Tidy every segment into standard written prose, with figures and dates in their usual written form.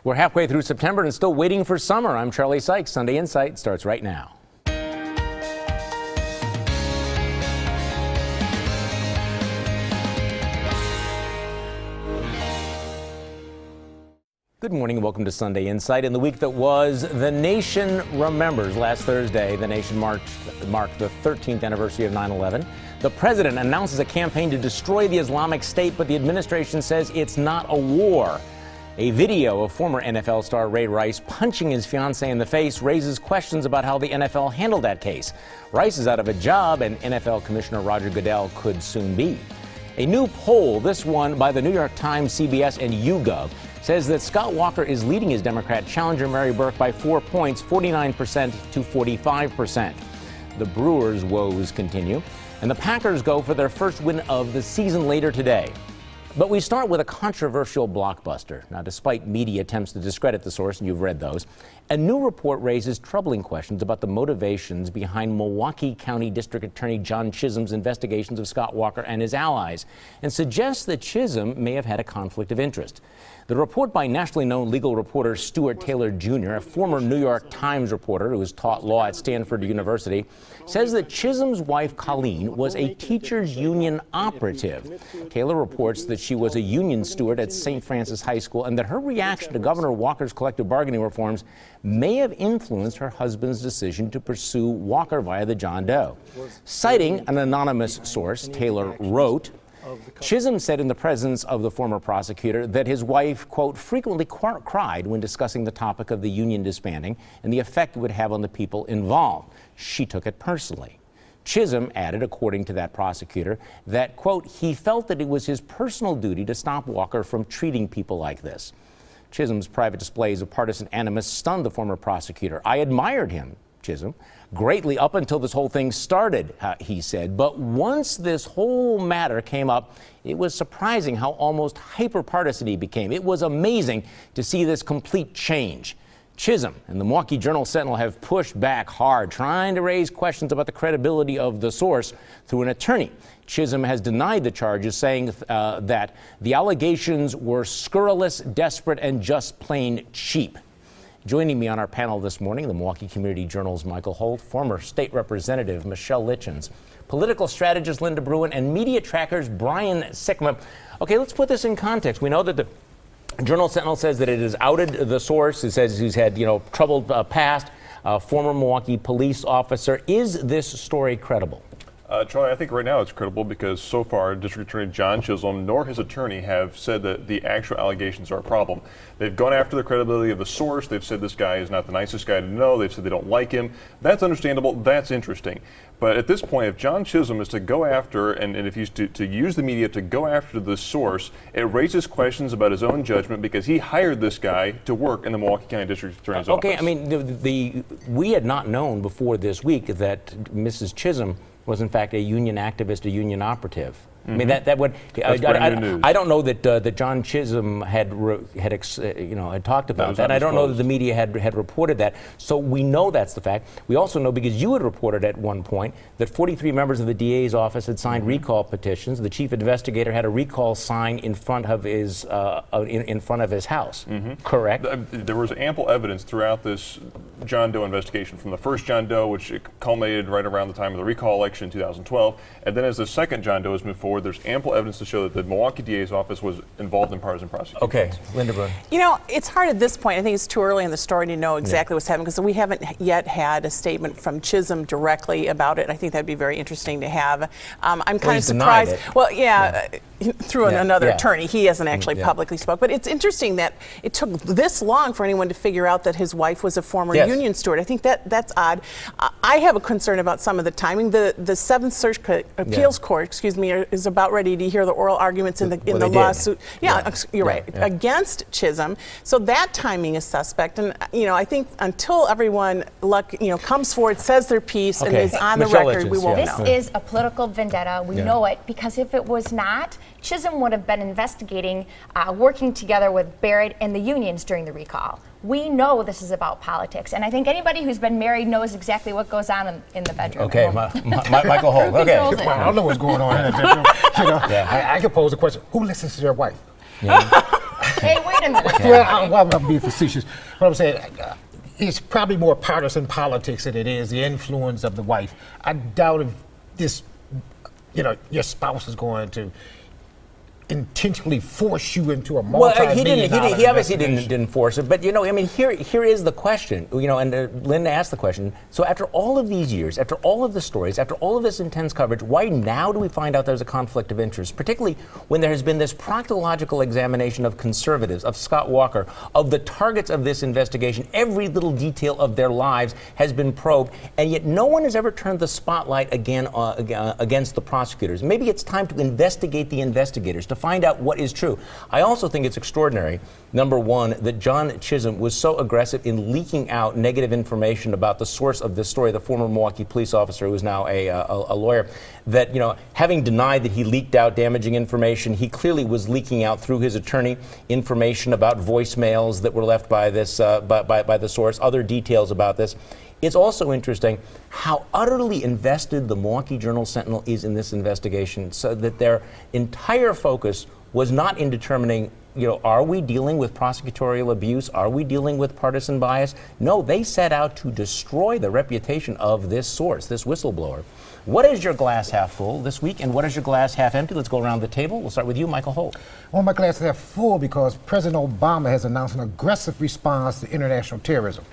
We're halfway through September and still waiting for summer. I'm Charlie Sykes. Sunday Insight starts right now. Good morning and welcome to Sunday Insight. In the week that was, the nation remembers. Last Thursday, the nation marked the 13th anniversary of 9/11. The president announces a campaign to destroy the Islamic State, but the administration says it's not a war. A video of former NFL star Ray Rice punching his fiancée in the face raises questions about how the NFL handled that case. Rice is out of a job, and NFL Commissioner Roger Goodell could soon be. A new poll, this one by the New York Times, CBS, and YouGov, says that Scott Walker is leading his Democrat challenger Mary Burke by 4 points, 49% to 45%. The Brewers' woes continue, and the Packers go for their first win of the season later today. But we start with a controversial blockbuster. Now, despite media attempts to discredit the source, and you've read those, a new report raises troubling questions about the motivations behind Milwaukee County District Attorney John Chisholm's investigations of Scott Walker and his allies, and suggests that Chisholm may have had a conflict of interest. The report by nationally known legal reporter Stuart Taylor Jr., a former New York Times reporter who has taught law at Stanford University, says that Chisholm's wife, Colleen, was a teachers' union operative. Taylor reports that she was a union steward at St. Francis High School and that her reaction to Governor Walker's collective bargaining reforms may have influenced her husband's decision to pursue Walker via the John Doe. Citing an anonymous source, Taylor wrote, Chisholm said in the presence of the former prosecutor that his wife, quote, frequently cried when discussing the topic of the union disbanding and the effect it would have on the people involved. She took it personally. Chisholm added, according to that prosecutor, that, quote, he felt that it was his personal duty to stop Walker from treating people like this. Chisholm's private displays of partisan animus stunned the former prosecutor. I admired him, Chisholm, greatly up until this whole thing started, he said. But once this whole matter came up, it was surprising how almost hyper-partisan he became. It was amazing to see this complete change. Chisholm and the Milwaukee Journal-Sentinel have pushed back hard, trying to raise questions about the credibility of the source through an attorney. Chisholm has denied the charges, saying that the allegations were scurrilous, desperate, and just plain cheap. Joining me on our panel this morning, the Milwaukee Community Journal's Michael Holt, former state representative Michelle Litchens, political strategist Linda Bruin, and media trackers Brian Sickma. Okay, let's put this in context. We know that the Journal-Sentinel says that it has outed the source. It says he's had, troubled past, former Milwaukee police officer. Is this story credible? Charlie, I think right now it's credible because so far District Attorney John Chisholm nor his attorney have said that the actual allegations are a problem. They've gone after the credibility of the source. They've said this guy is not the nicest guy to know. They've said they don't like him. That's understandable. That's interesting. But at this point, if John Chisholm is to go after, and if he's to use the media to go after the source, it raises questions about his own judgment because he hired this guy to work in the Milwaukee County District Attorney's office. Okay, I mean, we had not known before this week that Mrs. Chisholm was in fact a union activist, a union operative. I mean, that would. I don't know that John Chisholm had talked about that. I don't know that the media had reported that. So we know that's the fact. We also know, because you had reported at one point, that 43 members of the DA's office had signed recall petitions. The chief investigator had a recall sign in front of his house. Correct. There was ample evidence throughout this John Doe investigation, from the first John Doe, which culminated right around the time of the recall election in 2012, and then as the second John Doe has moved forward, there's ample evidence to show that the Milwaukee DA's office was involved in partisan prosecution. Okay, Linda Bruin. It's hard at this point. I think it's too early in the story to know exactly what's happening, because we haven't yet had a statement from Chisholm directly about it. I think that'd be very interesting to have. I'm kind of surprised. Well, through another attorney. He hasn't actually publicly spoke. But it's interesting that it took this long for anyone to figure out that his wife was a former union steward. I think that's odd. I have a concern about some of the timing. The Seventh Circuit Appeals Court, is about ready to hear the oral arguments in the lawsuit. You're right. Against Chisholm. So that timing is suspect. And I think until everyone comes forward, says their piece, and is on the record, we won't know. This is a political vendetta. We know it, because if it was not, Chisholm would have been investigating, working together with Barrett and the unions during the recall. We know this is about politics, and I think anybody who's been married knows exactly what goes on in the bedroom. Okay, Michael Holt. Okay, well, I don't know what's going on in the bedroom. I can pose a question: who listens to their wife? Hey, wait a minute. Well, I'm being facetious. What I'm saying, it's probably more partisan politics than it is the influence of the wife. I doubt if this, your spouse is going to intentionally force you into a multi-million dollar he obviously didn't force it, but here is the question, and Linda asked the question. So after all of these years, after all of the stories, after all of this intense coverage, why now do we find out there's a conflict of interest, particularly when there has been this proctological examination of conservatives, of Scott Walker, of the targets of this investigation? Every little detail of their lives has been probed, and yet no one has ever turned the spotlight again against the prosecutors. Maybe it's time to investigate the investigators, to find out what is true. I also think it's extraordinary, number one, that John Chisholm was so aggressive in leaking out negative information about the source of this story, the former Milwaukee police officer who is now a lawyer, that, having denied that he leaked out damaging information, he clearly was leaking out through his attorney information about voicemails that were left by this by the source, other details about this. It's also interesting how utterly invested the Milwaukee Journal-Sentinel is in this investigation, so that their entire focus was not in determining, are we dealing with prosecutorial abuse? Are we dealing with partisan bias? No, they set out to destroy the reputation of this source, this whistleblower. What is your glass half full this week, and what is your glass half empty? Let's go around the table. We'll start with you, Michael Holt. Well, my glass is half full because President Obama has announced an aggressive response to international terrorism.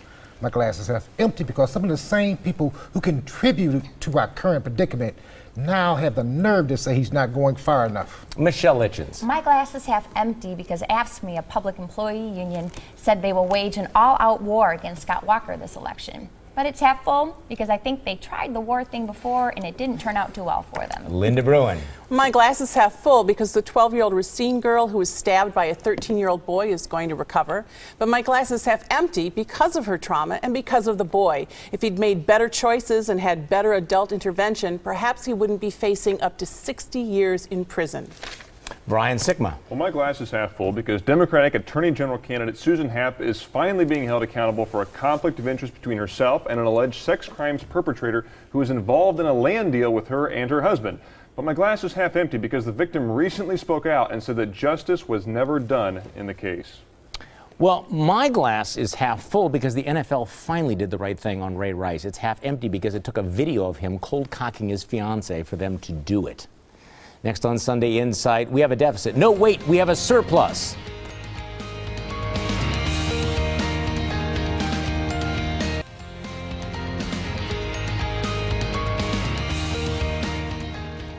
My glass is half empty because some of the same people who contributed to our current predicament now have the nerve to say he's not going far enough. Michelle Litchens. My glass is half empty because AFSCME, a public employee union, said they will wage an all-out war against Scott Walker this election. But it's half full because I think they tried the war thing before and it didn't turn out too well for them. Linda Bruin. My glass is half full because the 12-year-old Racine girl who was stabbed by a 13-year-old boy is going to recover. But my glass is half empty because of her trauma and because of the boy. If he'd made better choices and had better adult intervention, perhaps he wouldn't be facing up to 60 years in prison. Brian Sigma. Well, my glass is half full because Democratic Attorney General candidate Susan Happ is finally being held accountable for a conflict of interest between herself and an alleged sex crimes perpetrator who was involved in a land deal with her and her husband. But my glass is half empty because the victim recently spoke out and said that justice was never done in the case. Well, my glass is half full because the NFL finally did the right thing on Ray Rice. It's half empty because it took a video of him cold cocking his fiancée for them to do it. Next on Sunday Insight, we have a deficit. No, wait, we have a surplus.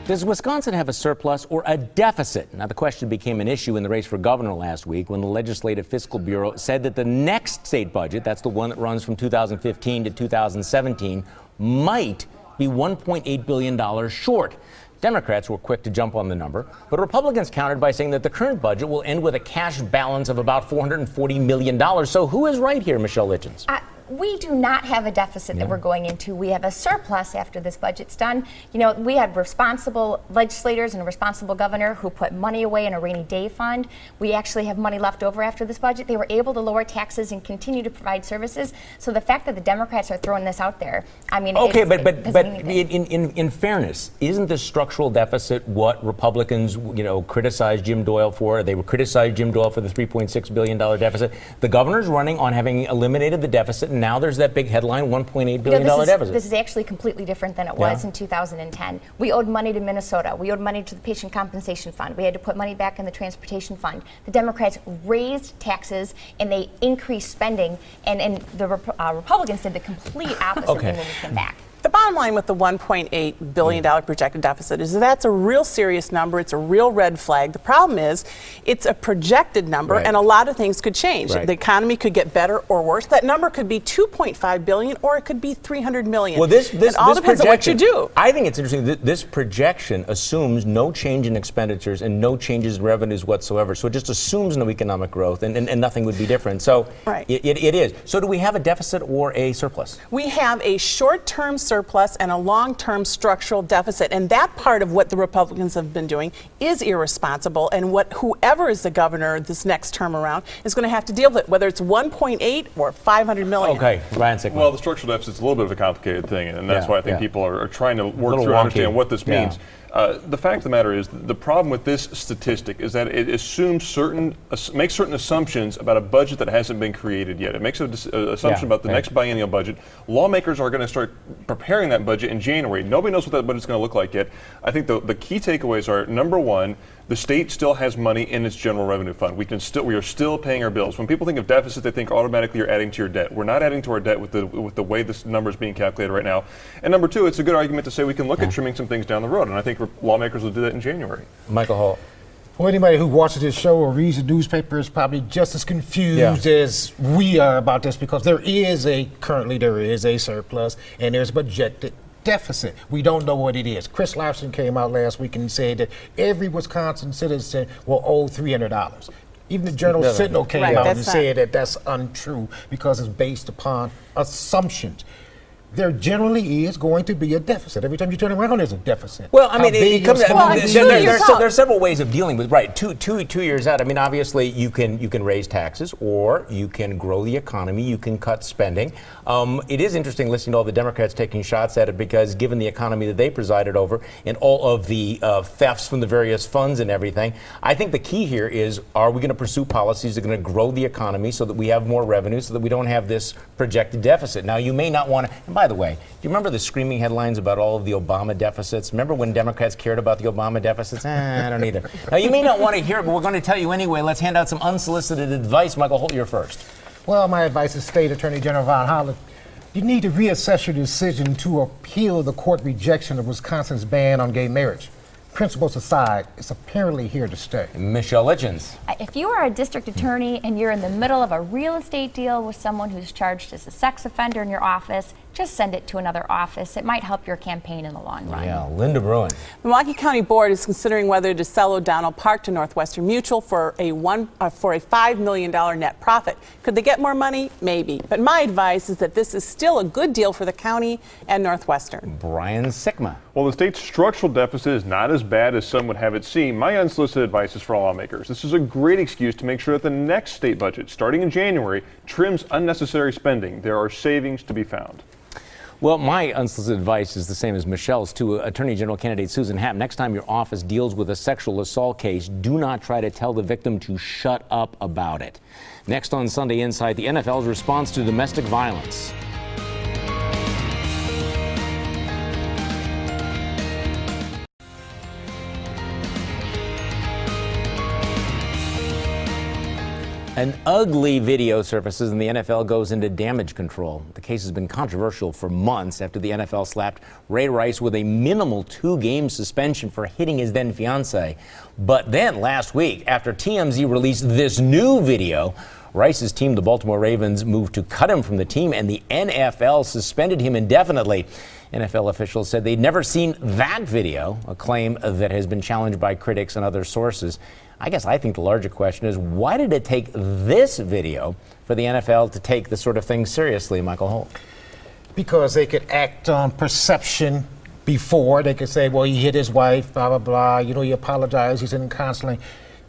Does Wisconsin have a surplus or a deficit? Now, the question became an issue in the race for governor last week when the Legislative Fiscal Bureau said that the next state budget, that's the one that runs from 2015 to 2017, might be $1.8 billion short. Democrats were quick to jump on the number, but Republicans countered by saying that the current budget will end with a cash balance of about $440 million. So who is right here, Michelle Litchens? We do not have a deficit that we're going into. We have a surplus after this budget's done. We had responsible legislators and a responsible governor who put money away in a rainy day fund. We actually have money left over after this budget. They were able to lower taxes and continue to provide services. So the fact that the Democrats are throwing this out there, I mean, okay, but in fairness, isn't the structural deficit what Republicans, criticized Jim Doyle for? They criticized Jim Doyle for the $3.6 billion deficit. The governor's running on having eliminated the deficit. And now there's that big headline, $1.8 billion deficit. This is actually completely different than it was in 2010. We owed money to Minnesota. We owed money to the Patient Compensation Fund. We had to put money back in the Transportation Fund. The Democrats raised taxes and they increased spending, and the Republicans did the complete opposite thing when we came back. The bottom line with the $1.8 billion projected deficit is that's a real serious number. It's a real red flag. The problem is it's a projected number, and a lot of things could change. The economy could get better or worse. That number could be $2.5 billion or it could be $300 million. Well, it all depends on what you do. I think it's interesting that this projection assumes no change in expenditures and no changes in revenues whatsoever. So it just assumes no economic growth and nothing would be different. So it is. So do we have a deficit or a surplus? We have a short-term surplus and a long-term structural deficit, and that part of what the Republicans have been doing is irresponsible, and what whoever is the governor this next term around is going to have to deal with it, whether it's 1.8 or 500 million. Okay, Ryan Sigmund. Well, the structural deficit is a little bit of a complicated thing, and that's why I think people are trying to work through and understand what this means. The fact of the matter is, the problem with this statistic is that it assumes makes certain assumptions about a budget that hasn't been created yet. It makes an assumption about the next biennial budget. Lawmakers are going to start preparing that budget in January. Nobody knows what that budget's going to look like yet. I think the key takeaways are, number one, the state still has money in its general revenue fund. We are still paying our bills. When people think of deficit, they think automatically you're adding to your debt. We're not adding to our debt with the way this number is being calculated right now. And number two, it's a good argument to say we can look at trimming some things down the road, and I think lawmakers will do that in January. Michael Hall. Well, anybody who watches this show or reads the newspaper is probably just as confused as we are about this, because currently there is a surplus and there's projected deficit. We don't know what it is. Chris Larson came out last week and said that every Wisconsin citizen will owe $300. Even the Journal Sentinel came out and said that that's untrue because it's based upon assumptions. There generally is going to be a deficit. Every time you turn around, there's a deficit. Well, I mean, there are several ways of dealing with, right, two years out. I mean, obviously, you can raise taxes, or you can grow the economy, you can cut spending. It is interesting listening to all the Democrats taking shots at it, because given the economy that they presided over and all of the thefts from the various funds and everything, I think the key here is, are we going to pursue policies that are going to grow the economy so that we have more revenue, so that we don't have this projected deficit? Now, you may not want to, and by the way, do you remember the screaming headlines about all of the Obama deficits? Remember when Democrats cared about the Obama deficits? I don't either. Now, you may not want to hear it, but we're going to tell you anyway. Let's hand out some unsolicited advice. Michael Holt, you're first. Well, my advice is State Attorney General Von Holland. You need to reassess your decision to appeal the court rejection of Wisconsin's ban on gay marriage. Principles aside, it's apparently here to stay. Michelle Litchens. If you are a district attorney and you're in the middle of a real estate deal with someone who's charged as a sex offender in your office, just send it to another office. It might help your campaign in the long run. Yeah, Linda Bruin. The Milwaukee County Board is considering whether to sell O'Donnell Park to Northwestern Mutual for a $5 million net profit. Could they get more money? Maybe. But my advice is that this is still a good deal for the county and Northwestern. Brian Sikma. Well, the state's structural deficit is not as bad as some would have it seem. My unsolicited advice is for lawmakers. This is a great excuse to make sure that the next state budget, starting in January, trims unnecessary spending. There are savings to be found. Well, my unsolicited advice is the same as Michelle's to Attorney General candidate Susan Happ. Next time your office deals with a sexual assault case, do not try to tell the victim to shut up about it. Next on Sunday Insight, the NFL's response to domestic violence. An ugly video surfaces and the NFL goes into damage control. The case has been controversial for months after the NFL slapped Ray Rice with a minimal 2-game suspension for hitting his then fiancée. But then last week, after TMZ released this new video, Rice's team, the Baltimore Ravens, moved to cut him from the team, and the NFL suspended him indefinitely. NFL officials said they'd never seen that video, a claim that has been challenged by critics and other sources. I think the larger question is, why did it take this video for the NFL to take this sort of thing seriously, Michael Holt? Because they could act on perception before. They could say, well, he hit his wife, blah, blah, blah. You know, he apologized, he's in counseling.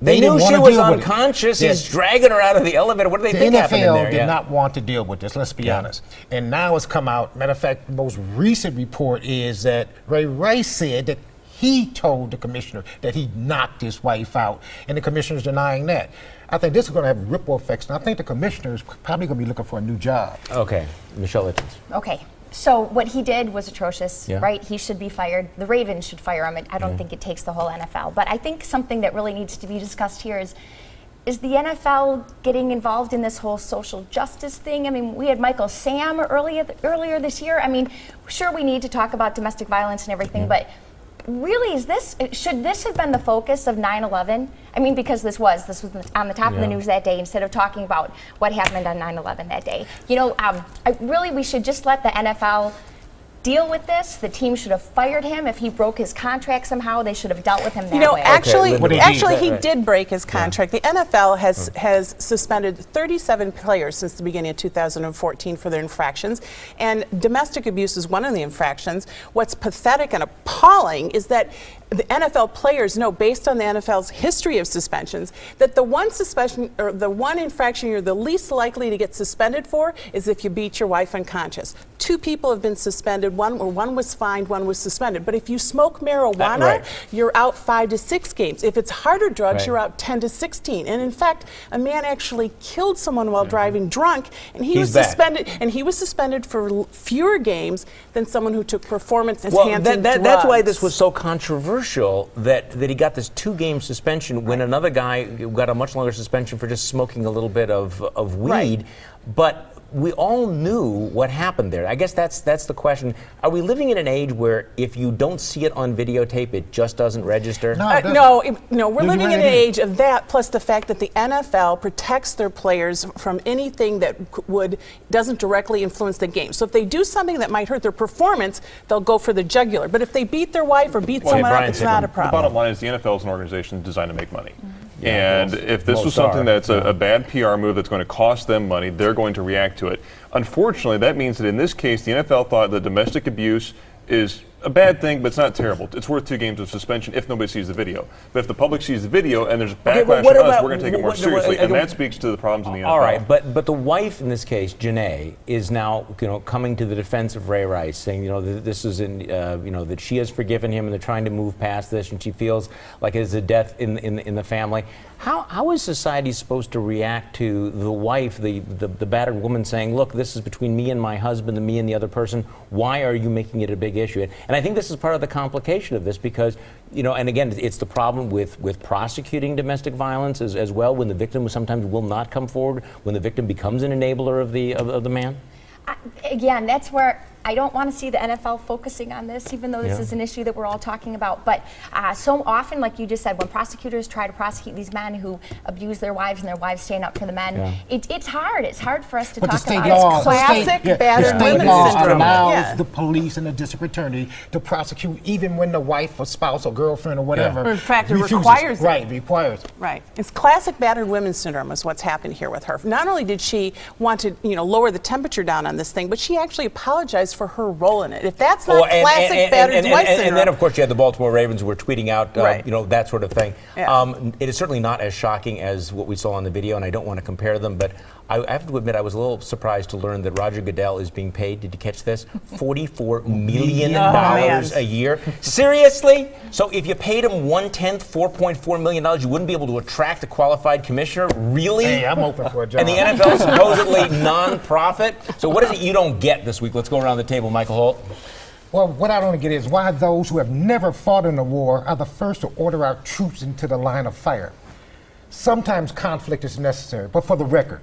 They knew she was unconscious. He's dragging her out of the elevator. What do they think happened in there? The NFL did not want to deal with this, let's be honest. And now it's come out. Matter of fact, the most recent report is that Ray Rice said that he told the commissioner that he knocked his wife out, and the commissioner's denying that. I think this is going to have ripple effects, and I think the commissioner is probably going to be looking for a new job. Okay. Michelle Litchens. Okay. So what he did was atrocious, right? He should be fired. The Ravens should fire him. I don't think it takes the whole NFL. But I think something that really needs to be discussed here is the NFL getting involved in this whole social justice thing? I mean, we had Michael Sam earlier this year. I mean, sure, we need to talk about domestic violence and everything, but really, should this have been the focus of 9/11? I mean, because this was on the top of the news that day, instead of talking about what happened on 9/11 that day. You know, we should just let the NFL deal with this. The team should have fired him. If he broke his contract somehow, they should have dealt with him that way. You know, actually, he did break his contract. The NFL has suspended 37 players since the beginning of 2014 for their infractions, and domestic abuse is one of the infractions. What's pathetic and appalling is that the NFL players know, based on the NFL's history of suspensions, that the one suspension or the one infraction you're the least likely to get suspended for is if you beat your wife unconscious. 2 people have been suspended. One was fined, one was suspended. But if you smoke marijuana, you're out 5 to 6 games. If it's harder drugs, you're out 10 to 16. And in fact, a man actually killed someone while driving drunk, and he was suspended. And he was suspended for fewer games than someone who took performance-enhancing drugs. That's why this was so controversial that he got this 2-game suspension when another guy got a much longer suspension for just smoking a little bit of weed. But we all knew what happened there. I guess that's the question. Are we living in an age where if you don't see it on videottape, it just doesn't register? No, we're living in an age of that, plus the fact that the NFL protects their players from anything that doesn't directly influence the game. So if they do something that might hurt their performance, they'll go for the jugular. But if they beat their wife or beat someone up, it's not a problem. The bottom line is the NFL is an organization designed to make money. And if this was something that's a bad PR move that's going to cost them money, they're going to react to it. Unfortunately, that means that in this case, the NFL thought that domestic abuse is a bad thing, but it's not terrible. It's worth 2 games of suspension if nobody sees the video. But if the public sees the video and there's backlash to us, we're going to take it more seriously. And that speaks to the problems in the NFL. All right, but the wife in this case, Janae, is now coming to the defense of Ray Rice, saying that this is that she has forgiven him and they're trying to move past this, and she feels like it is a death in the family. How is society supposed to react to the wife, the battered woman, saying, "Look, this is between me and my husband, and me and the other person. Why are you making it a big issue?" And I think this is part of the complication of this because, and again, it's the problem with prosecuting domestic violence as well, when the victim sometimes will not come forward, when the victim becomes an enabler of the man. Again, that's where I don't want to see the NFL focusing on this, even though this is an issue that we're all talking about. But so often, like you just said, when prosecutors try to prosecute these men who abuse their wives and their wives stand up for the men, it's hard. It's hard for us to talk about. It's classic battered women syndrome. Allows the police and the district attorney to prosecute even when the wife or spouse or girlfriend or whatever in fact, it refuses. requires it. Requires it. Right. It's classic battered women syndrome is what's happened here with her. Not only did she want to lower the temperature down on this thing, but she actually apologized for her role in it. If that's not classic battered wife syndrome. And then, of course, you had the Baltimore Ravens who were tweeting out, that sort of thing. Yeah. It is certainly not as shocking as what we saw on the video, and I don't want to compare them, but I have to admit I was a little surprised to learn that Roger Goodell is being paid, did you catch this, $44 million a year. Seriously? So if you paid him 1/10, $4.4 million, you wouldn't be able to attract a qualified commissioner? Really? Hey, I'm open for a job. And the NFL is supposedly non-profit? So what is it you don't get this week? Let's go around the table. Michael Holt. Well, what I don't get is why those who have never fought in a war are the first to order our troops into the line of fire. Sometimes conflict is necessary, but for the record,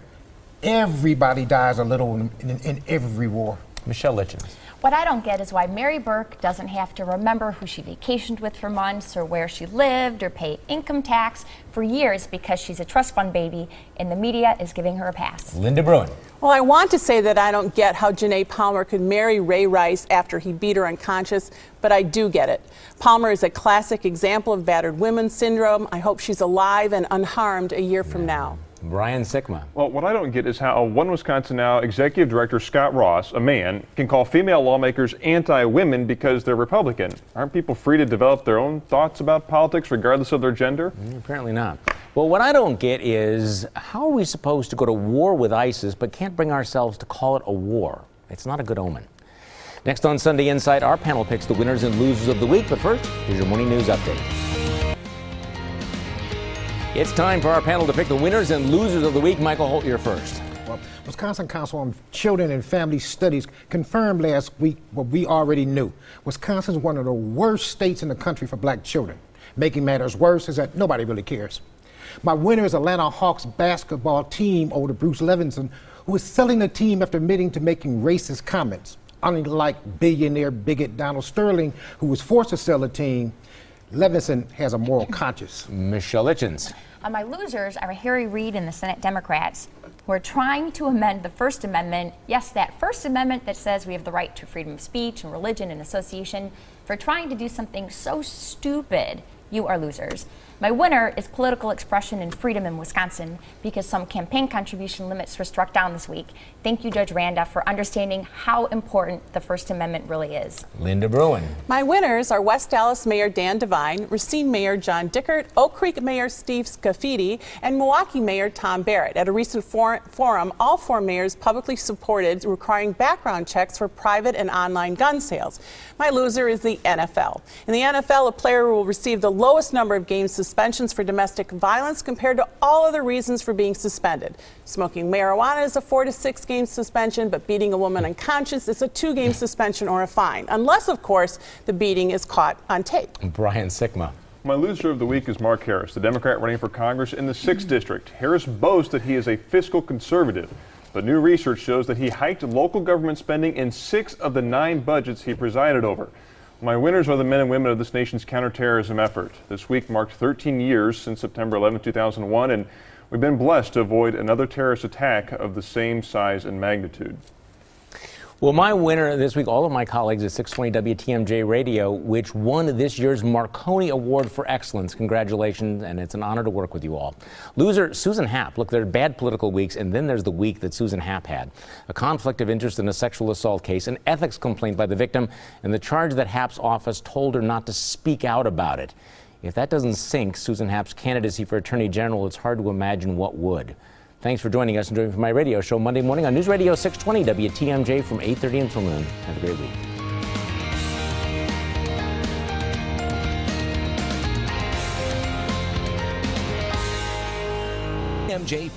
everybody dies a little in every war. Michelle Litchens. What I don't get is why Mary Burke doesn't have to remember who she vacationed with for months or where she lived or pay income tax for years because she's a trust fund baby and the media is giving her a pass. Linda Bruin. Well, I want to say that I don't get how Janae Palmer could marry Ray Rice after he beat her unconscious, but I do get it. Palmer is a classic example of battered women syndrome. I hope she's alive and unharmed a year from now. Brian Sikma. Well, what I don't get is how one Wisconsin Now executive director Scott Ross, a man, can call female lawmakers anti-women because they're Republican. Aren't people free to develop their own thoughts about politics regardless of their gender? Apparently not. Well, what I don't get is how are we supposed to go to war with ISIS but can't bring ourselves to call it a war? It's not a good omen. Next on Sunday Insight, our panel picks the winners and losers of the week. But first, here's your morning news update. It's time for our panel to pick the winners and losers of the week. Michael Holt, you're first. Well, Wisconsin Council on Children and Family Studies confirmed last week what we already knew. Wisconsin is one of the worst states in the country for black children. Making matters worse is that nobody really cares. My winner is Atlanta Hawks basketball team owner Bruce Levinson, who is selling the team after admitting to making racist comments. Unlike billionaire bigot Donald Sterling, who was forced to sell the team, Levinson has a moral conscience. Michelle Litchens. My losers are Harry Reid and the Senate Democrats, who are trying to amend the First Amendment. Yes, that First Amendment that says we have the right to freedom of speech and religion and association. For trying to do something so stupid, you are losers. My winner is political expression and freedom in Wisconsin, because some campaign contribution limits were struck down this week. Thank you, Judge Randa, for understanding how important the First Amendment really is. Linda Bruin. My winners are West Dallas Mayor Dan Devine, Racine Mayor John Dickert, Oak Creek Mayor Steve Scafidi, and Milwaukee Mayor Tom Barrett. At a recent forum, all 4 mayors publicly supported requiring background checks for private and online gun sales. My loser is the NFL. In the NFL, a player will receive the lowest number of game suspensions for domestic violence compared to all other reasons for being suspended. Smoking marijuana is a 4 to 6 game suspension, but beating a woman unconscious is a 2 game suspension or a fine, unless, of course, the beating is caught on tape. Brian Sikma. My loser of the week is Mark Harris, the Democrat running for Congress in the 6th District. Harris boasts that he is a fiscal conservative, but new research shows that he hiked local government spending in 6 of the 9 budgets he presided over. My winners are the men and women of this nation's counterterrorism effort. This week marked 13 years since September 11, 2001, and we've been blessed to avoid another terrorist attack of the same size and magnitude. Well, my winner this week, all of my colleagues at 620 WTMJ Radio, which won this year's Marconi Award for Excellence. Congratulations, and it's an honor to work with you all. Loser, Susan Happ. Look, there are bad political weeks, and then there's the week that Susan Happ had. A conflict of interest in a sexual assault case, an ethics complaint by the victim, and the charge that Happ's office told her not to speak out about it. If that doesn't sink Susan Happ's candidacy for Attorney General, it's hard to imagine what would. Thanks for joining us and joining me for my radio show Monday morning on News Radio 620 WTMJ from 8:30 until noon. Have a great week. WTMJ